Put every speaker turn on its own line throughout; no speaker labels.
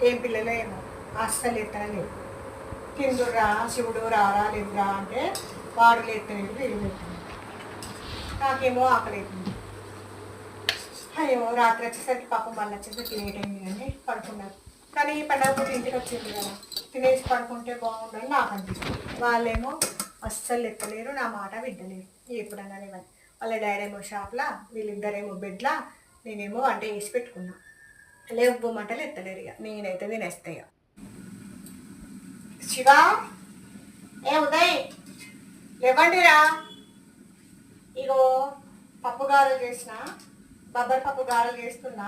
ఏం పిల్లలు ఏమో అస్సలు ఎత్తలేదు. తిందురా శివుడు రారా లేదురా అంటే వాడు లేత్తలేదు, వీళ్ళు లేత్తలేదు. నాకేమో ఆకలి అవుతుంది. అయ్యో రాత్రి వచ్చేసరికి పాపం మళ్ళీ వచ్చేసరికి లేట్ అయింది కానీ పడుకున్నారు. కానీ పండగ పూట ఇంటికి వచ్చింది కదా, తినేసి పడుకుంటే బాగుంటుంది నాకు అనిపిస్తుంది. వాళ్ళేమో అస్సలు ఎత్తలేరు, నా మాట వింటలేరు. ఎప్పుడన్నా లేవని వాళ్ళ డాడీ ఏమో షాప్లా, వీళ్ళిద్దరేమో బెడ్లా, నేనేమో వంట వేసి పెట్టుకున్నా. లేవ్వమంటలు ఎత్తలేరు. ఇక నేనైతే తినేస్తా. ఇక శివ ఏ ఉదయ్ లేవండిరా, ఇగో పప్పు గారెలు చేసిన, బబ్బర్ పప్పు గారెలు చేస్తున్నా.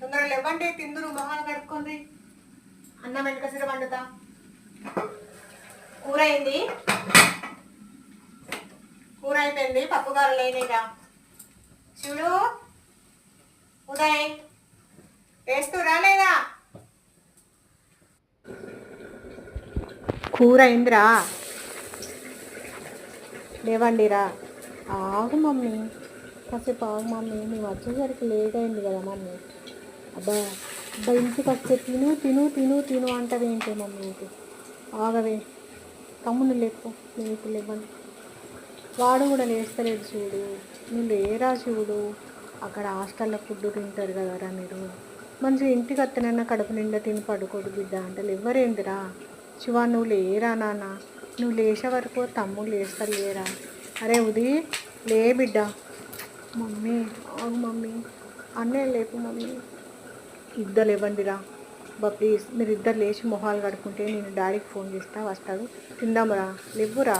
తొందరగా లేవండి, తిందురు, మొహాలు కడుక్కుంది. అన్నం వెనకసిర వండుతా. కూర అయింది, కూర అయిపోయింది, పప్పు గారెలు అయినాయిగా. శివుడు ఉదయ్ వేస్తురా లేదా? కూర అయిందిరా, లేవండిరా. ఆగు మమ్మీ, కాసేపు ఆగు మమ్మీ, మేము వచ్చేసరికి లేట్ అయింది కదా మమ్మీ. అబ్బా అబ్బా ఇంటికి వస్తే తిను తిను తిను తిను అంటావేంటి మమ్మీ? ఇంటి ఆగవే, తమ్ముడు లేపు, నేను ఇప్పుడు లేవండి. వాడు కూడా లేస్తలేదు చూడు, నువ్వు లేరా చూడు. అక్కడ హాస్టల్లో ఫుడ్ తింటారు కదరా మీరు, మంచిగా ఇంటికి వస్తేనన్నా కడుపు నిండా తిని పడుకోడు బిడ్డ అంటే ఎవరేందిరా? శివ నువ్వు లేరా నాన్న, నువ్వు లేచే వరకు తమ్ముడు లేస్తారు లేరా? అరే ఉదయ్ లే బిడ్డ. మమ్మీ ఆగు మమ్మీ, అన్నే లేపు మమ్మీ. ఇద్దరు ఇవ్వండిరా బా ప్లీజ్. మీరు ఇద్దరు లేచి మొహాలు కడుక్కుంటే నేను డాడీకి ఫోన్ చేస్తా, వస్తాడు. తిందామురా, లేవురా.